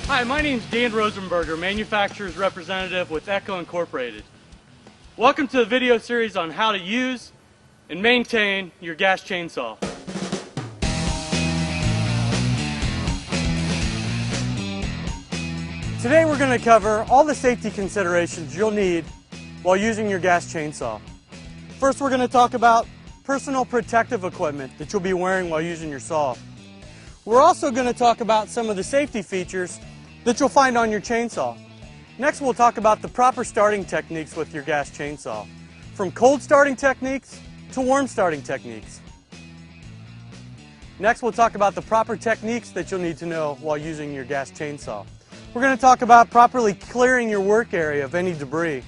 Hi, my name is Dan Rosenberger, manufacturer's representative with Echo Incorporated. Welcome to the video series on how to use and maintain your gas chainsaw. Today we're going to cover all the safety considerations you'll need while using your gas chainsaw. First, we're going to talk about personal protective equipment that you'll be wearing while using your saw. We're also going to talk about some of the safety features that you'll find on your chainsaw. Next, we'll talk about the proper starting techniques with your gas chainsaw, from cold starting techniques to warm starting techniques. Next, we'll talk about the proper techniques that you'll need to know while using your gas chainsaw. We're going to talk about properly clearing your work area of any debris.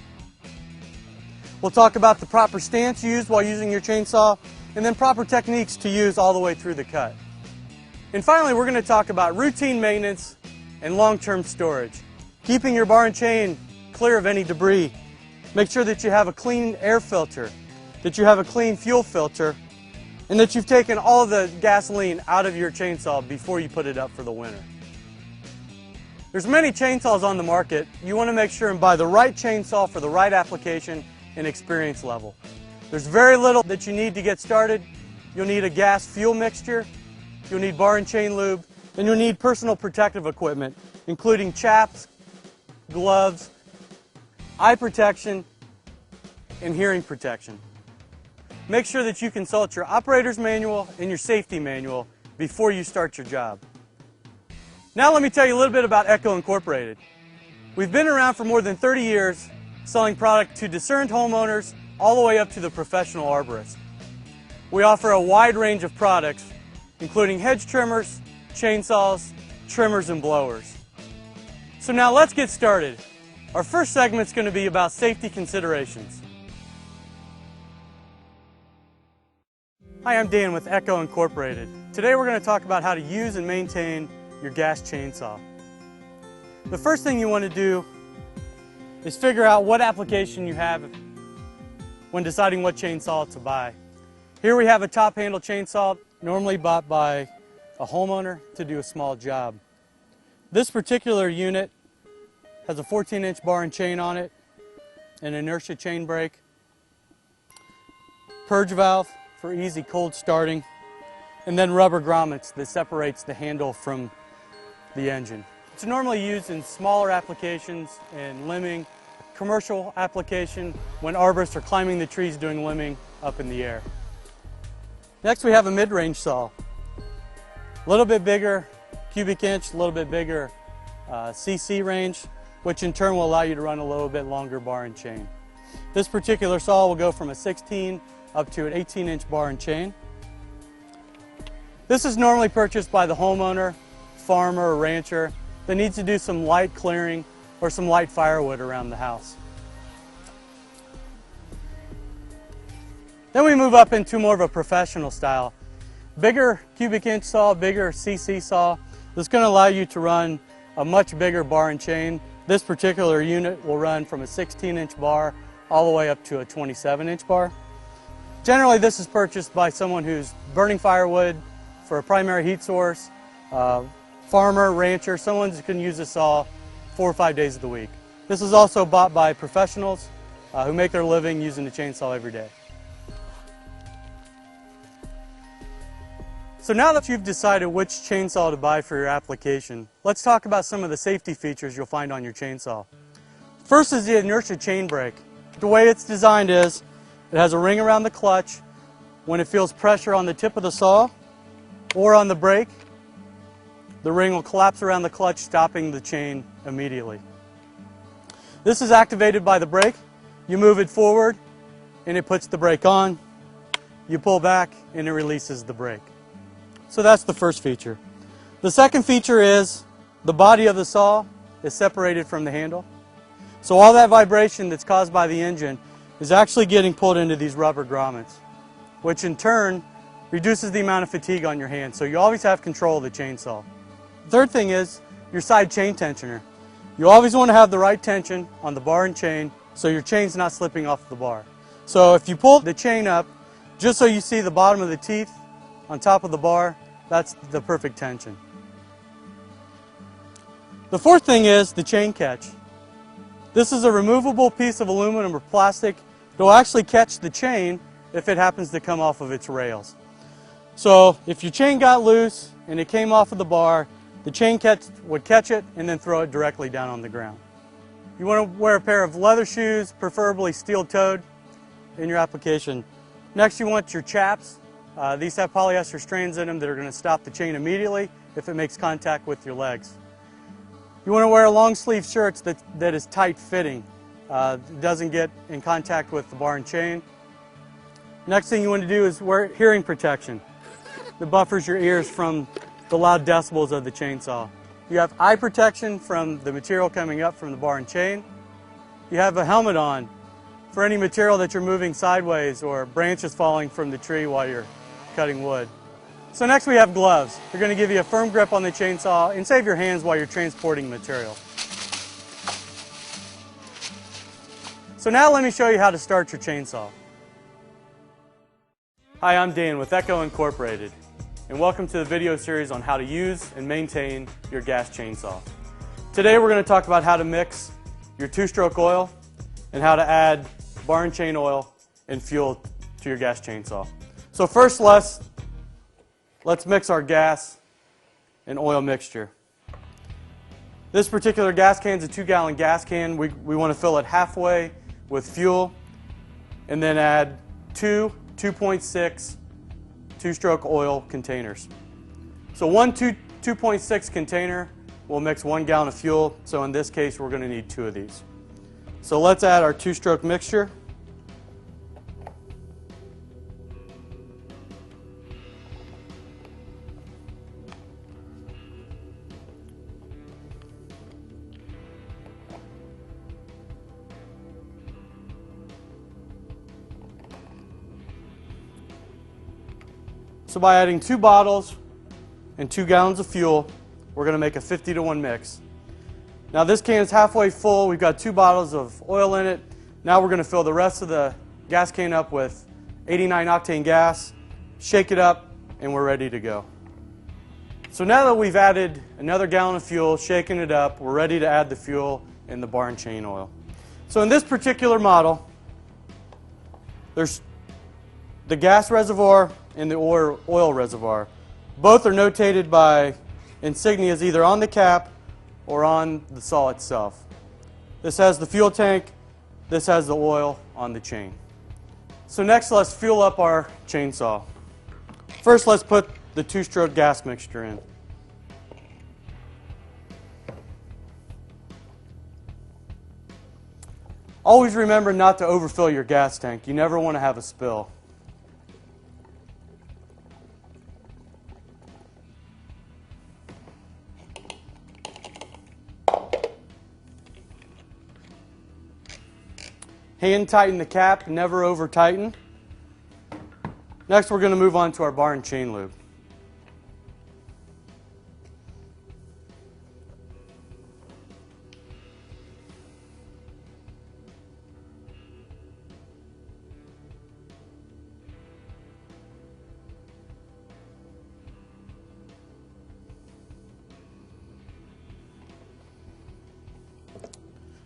We'll talk about the proper stance used while using your chainsaw, and then proper techniques to use all the way through the cut. And finally, we're going to talk about routine maintenance and long-term storage. Keeping your bar and chain clear of any debris. Make sure that you have a clean air filter, that you have a clean fuel filter, and that you've taken all of the gasoline out of your chainsaw before you put it up for the winter. There's many chainsaws on the market. You want to make sure and buy the right chainsaw for the right application and experience level. There's very little that you need to get started. You'll need a gas fuel mixture, you'll need bar and chain lube, and you'll need personal protective equipment, including chaps, gloves, eye protection, and hearing protection. Make sure that you consult your operator's manual and your safety manual before you start your job. Now let me tell you a little bit about Echo Incorporated. We've been around for more than 30 years selling product to discerned homeowners all the way up to the professional arborist. We offer a wide range of products, including hedge trimmers, chainsaws, trimmers, and blowers. So now let's get started. Our first segment is going to be about safety considerations. Hi, I'm Dan with Echo Incorporated. Today we're going to talk about how to use and maintain your gas chainsaw. The first thing you want to do is figure out what application you have when deciding what chainsaw to buy. Here we have a top handle chainsaw, normally bought by a homeowner to do a small job. This particular unit has a 14-inch bar and chain on it, an inertia chain brake, purge valve for easy cold starting, and then rubber grommets that separates the handle from the engine. It's normally used in smaller applications and limbing, commercial application when arborists are climbing the trees doing limbing up in the air. Next, we have a mid-range saw. A little bit bigger cubic inch, a little bit bigger cc range, which in turn will allow you to run a little bit longer bar and chain. This particular saw will go from a 16 up to an 18-inch bar and chain. This is normally purchased by the homeowner, farmer, or rancher that needs to do some light clearing or some light firewood around the house. Then we move up into more of a professional style. Bigger cubic inch saw, bigger cc saw. This is going to allow you to run a much bigger bar and chain. This particular unit will run from a 16-inch bar all the way up to a 27-inch bar. Generally, this is purchased by someone who's burning firewood for a primary heat source, farmer, rancher, someone who can use a saw 4 or 5 days of the week. This is also bought by professionals who make their living using the chainsaw every day. So now that you've decided which chainsaw to buy for your application, let's talk about some of the safety features you'll find on your chainsaw. First is the inertia chain brake. The way it's designed is, it has a ring around the clutch. When it feels pressure on the tip of the saw or on the brake, the ring will collapse around the clutch, stopping the chain immediately. This is activated by the brake. You move it forward and it puts the brake on. You pull back and it releases the brake. So that's the first feature. The second feature is the body of the saw is separated from the handle. So all that vibration that's caused by the engine is actually getting pulled into these rubber grommets, which in turn reduces the amount of fatigue on your hand. So you always have control of the chainsaw. The third thing is your side chain tensioner. You always want to have the right tension on the bar and chain so your chain's not slipping off the bar. So if you pull the chain up, just so you see the bottom of the teeth on top of the bar, that's the perfect tension. The fourth thing is the chain catch. This is a removable piece of aluminum or plastic that will actually catch the chain if it happens to come off of its rails. So if your chain got loose and it came off of the bar, the chain would catch it and then throw it directly down on the ground. You want to wear a pair of leather shoes, preferably steel-toed, in your application. Next, you want your chaps. These have polyester strands in them that are going to stop the chain immediately if it makes contact with your legs. You want to wear long sleeve shirts that is tight fitting. Doesn't get in contact with the bar and chain. Next thing you want to do is wear hearing protection that buffers your ears from the loud decibels of the chainsaw. You have eye protection from the material coming up from the bar and chain. You have a helmet on for any material that you're moving sideways or branches falling from the tree while you're cutting wood. So next we have gloves. They're going to give you a firm grip on the chainsaw and save your hands while you're transporting material. So now let me show you how to start your chainsaw. Hi, I'm Dan with Echo Incorporated, and welcome to the video series on how to use and maintain your gas chainsaw. Today we're going to talk about how to mix your two-stroke oil and how to add bar and chain oil and fuel to your gas chainsaw. So first let's mix our gas and oil mixture. This particular gas can is a 2-gallon gas can. We want to fill it halfway with fuel and then add 2.6 two-stroke oil containers. So one 2.6 container will mix 1 gallon of fuel, so in this case we're going to need 2 of these. So let's add our two-stroke mixture. So by adding 2 bottles and 2 gallons of fuel, we're going to make a 50-to-1 mix. Now this can is halfway full. We've got 2 bottles of oil in it. Now we're going to fill the rest of the gas can up with 89 octane gas, shake it up, and we're ready to go. So now that we've added another gallon of fuel, shaken it up, we're ready to add the fuel and the bar and chain oil. So in this particular model, there's the gas reservoir and the oil reservoir. Both are notated by insignias either on the cap or on the saw itself. This has the fuel tank, this has the oil on the chain. So next let's fuel up our chainsaw. First let's put the two-stroke gas mixture in. Always remember not to overfill your gas tank. You never want to have a spill. Hand tighten the cap, never over tighten. Next we're going to move on to our bar and chain lube.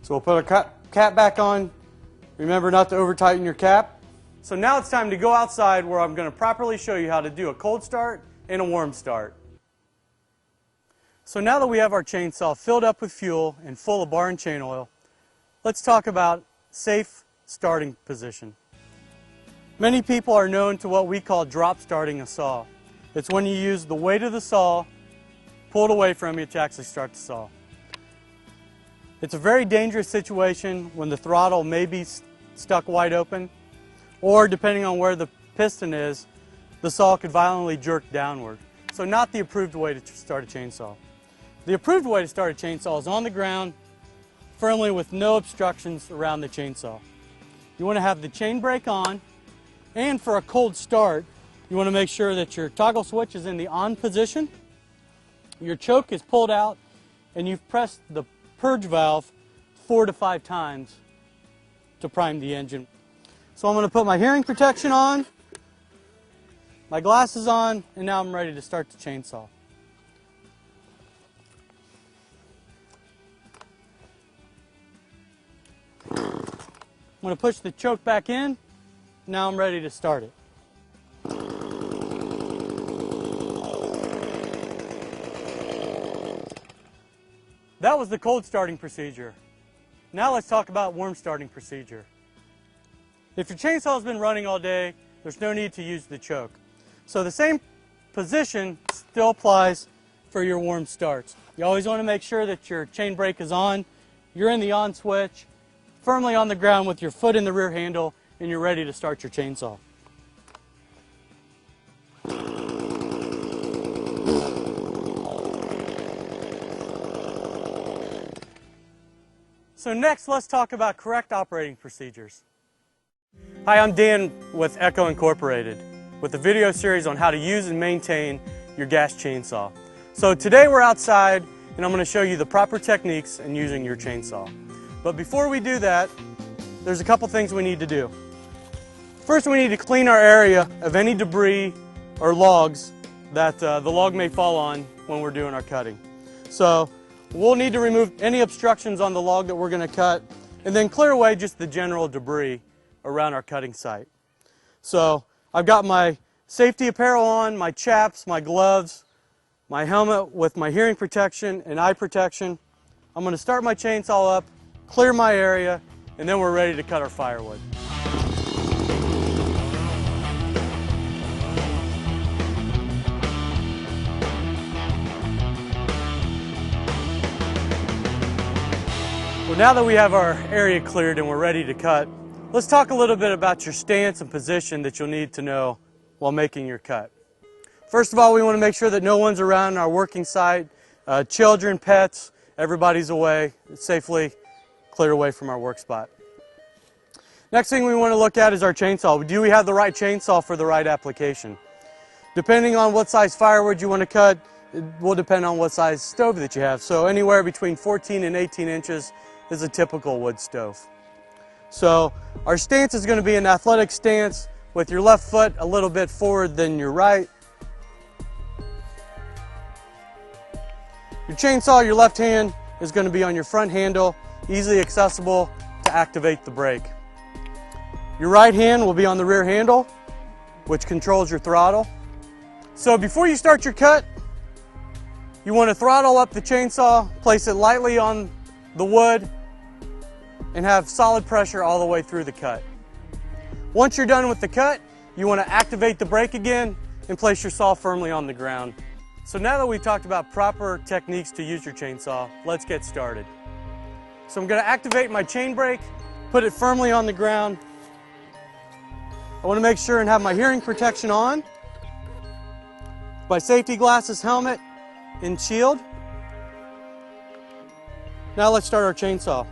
So we'll put our cap back on. Remember not to over tighten your cap. So now it's time to go outside where I'm going to properly show you how to do a cold start and a warm start. So now that we have our chainsaw filled up with fuel and full of bar and chain oil, let's talk about safe starting position. Many people are known to what we call drop starting a saw. It's when you use the weight of the saw pulled away from you to actually start the saw. It's a very dangerous situation when the throttle may be stuck wide open, or depending on where the piston is, the saw could violently jerk downward. So not the approved way to start a chainsaw. The approved way to start a chainsaw is on the ground, firmly with no obstructions around the chainsaw. You want to have the chain brake on, and for a cold start, you want to make sure that your toggle switch is in the on position, your choke is pulled out, and you've pressed the purge valve 4 to 5 times to prime the engine. So I'm going to put my hearing protection on, my glasses on, and now I'm ready to start the chainsaw. I'm going to push the choke back in. Now I'm ready to start it. That was the cold starting procedure. Now let's talk about warm starting procedure. If your chainsaw has been running all day, there's no need to use the choke. So the same position still applies for your warm starts. You always want to make sure that your chain brake is on, you're in the on switch, firmly on the ground with your foot in the rear handle, and you're ready to start your chainsaw. So next, let's talk about correct operating procedures. Hi, I'm Dan with Echo Incorporated with a video series on how to use and maintain your gas chainsaw. So today we're outside and I'm going to show you the proper techniques in using your chainsaw. But before we do that, there's a couple things we need to do. First, we need to clean our area of any debris or logs that the log may fall on when we're doing our cutting. So we'll need to remove any obstructions on the log that we're going to cut and then clear away just the general debris around our cutting site. So I've got my safety apparel on, my chaps, my gloves, my helmet with my hearing protection and eye protection. I'm going to start my chainsaw up, clear my area, and then we're ready to cut our firewood. Well, now that we have our area cleared and we're ready to cut, let's talk a little bit about your stance and position that you'll need to know while making your cut. First of all, we want to make sure that no one's around our working site. Children, pets, everybody's away, safely clear away from our work spot. Next thing we want to look at is our chainsaw. Do we have the right chainsaw for the right application? Depending on what size firewood you want to cut, it will depend on what size stove that you have. So anywhere between 14 and 18 inches is a typical wood stove. So our stance is going to be an athletic stance with your left foot a little bit forward than your right. Your chainsaw, your left hand is going to be on your front handle, easily accessible to activate the brake. Your right hand will be on the rear handle, which controls your throttle. So before you start your cut, you want to throttle up the chainsaw, place it lightly on the wood, and have solid pressure all the way through the cut. Once you're done with the cut, you want to activate the brake again and place your saw firmly on the ground. So now that we've talked about proper techniques to use your chainsaw, let's get started. So I'm going to activate my chain brake, put it firmly on the ground. I want to make sure and have my hearing protection on, my safety glasses, helmet, and shield. Now let's start our chainsaw.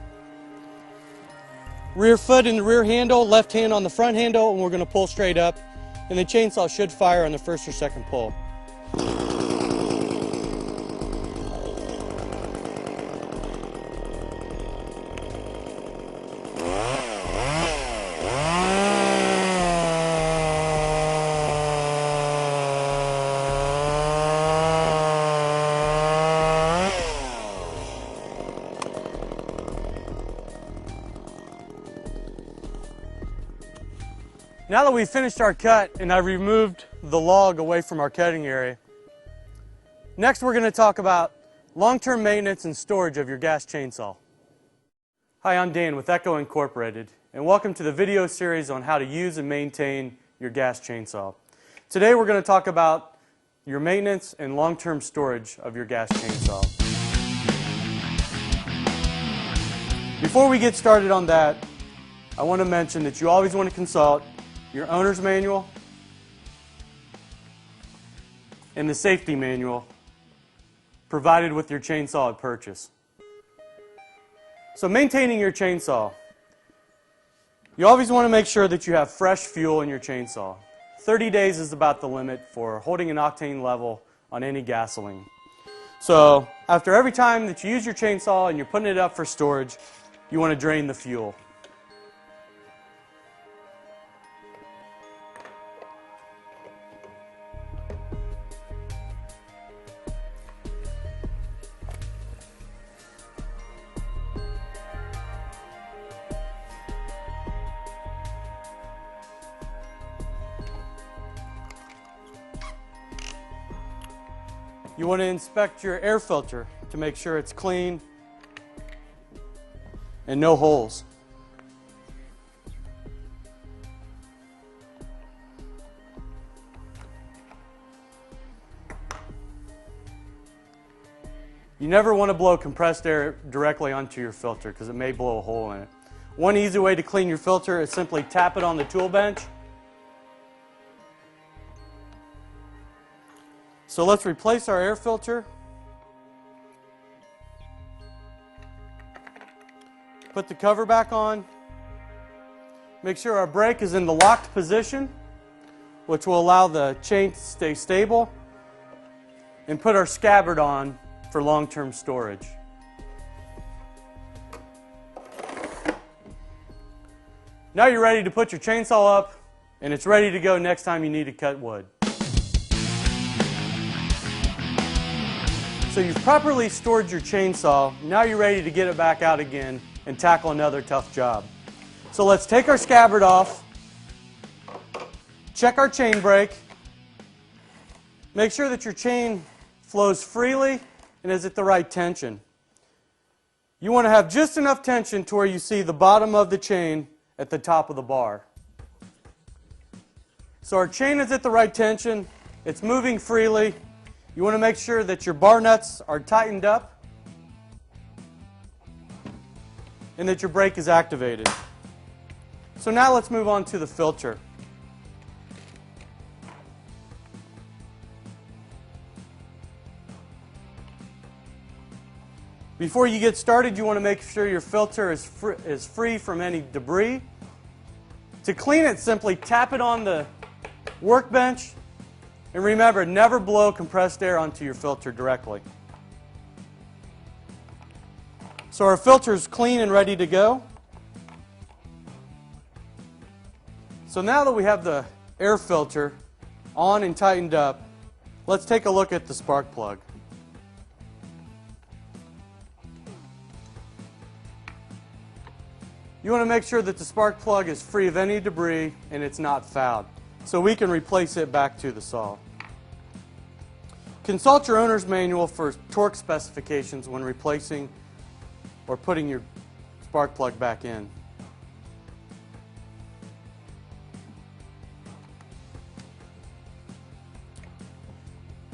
Rear foot in the rear handle, left hand on the front handle, and we're going to pull straight up. And the chainsaw should fire on the first or second pull. Now that we've finished our cut and I've removed the log away from our cutting area, next we're going to talk about long-term maintenance and storage of your gas chainsaw. Hi, I'm Dan with Echo Incorporated, and welcome to the video series on how to use and maintain your gas chainsaw. Today we're going to talk about your maintenance and long-term storage of your gas chainsaw. Before we get started on that, I want to mention that you always want to consult your owner's manual and the safety manual provided with your chainsaw at purchase. So maintaining your chainsaw, you always want to make sure that you have fresh fuel in your chainsaw. 30 days is about the limit for holding an octane level on any gasoline. So after every time that you use your chainsaw and you're putting it up for storage, you want to drain the fuel. You want to inspect your air filter to make sure it's clean and no holes. You never want to blow compressed air directly onto your filter because it may blow a hole in it. One easy way to clean your filter is simply tap it on the tool bench. So let's replace our air filter. Put the cover back on. Make sure our brake is in the locked position, which will allow the chain to stay stable. And put our scabbard on for long-term storage. Now you're ready to put your chainsaw up, and it's ready to go next time you need to cut wood. So you've properly stored your chainsaw. Now you're ready to get it back out again and tackle another tough job. So let's take our scabbard off, check our chain brake, make sure that your chain flows freely and is at the right tension. You want to have just enough tension to where you see the bottom of the chain at the top of the bar. So our chain is at the right tension, it's moving freely. You want to make sure that your bar nuts are tightened up and that your brake is activated. So now let's move on to the filter. Before you get started, you want to make sure your filter is free from any debris. To clean it, simply tap it on the workbench. And remember, never blow compressed air onto your filter directly. So our filter is clean and ready to go. So now that we have the air filter on and tightened up, let's take a look at the spark plug. You want to make sure that the spark plug is free of any debris and it's not fouled, so we can replace it back to the saw. Consult your owner's manual for torque specifications when replacing or putting your spark plug back in.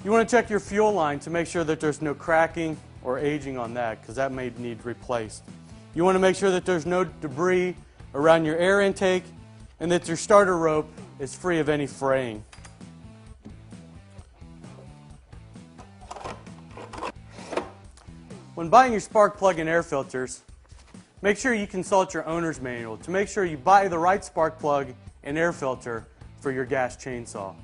You want to check your fuel line to make sure that there's no cracking or aging on that, because that may need replaced. You want to make sure that there's no debris around your air intake and that your starter rope is free of any fraying. When buying your spark plug and air filters, make sure you consult your owner's manual to make sure you buy the right spark plug and air filter for your gas chainsaw.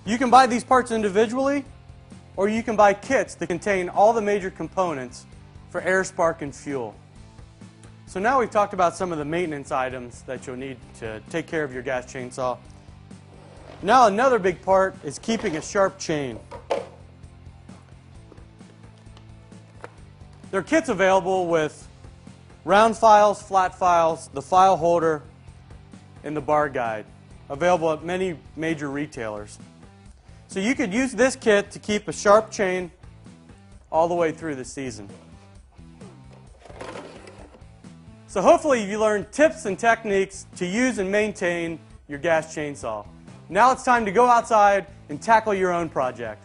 You can buy these parts individually, or you can buy kits that contain all the major components for air, spark, and fuel. So now we've talked about some of the maintenance items that you'll need to take care of your gas chainsaw. Now another big part is keeping a sharp chain. There are kits available with round files, flat files, the file holder, and the bar guide, available at many major retailers. So you could use this kit to keep a sharp chain all the way through the season. So hopefully you learned tips and techniques to use and maintain your gas chainsaw. Now it's time to go outside and tackle your own project.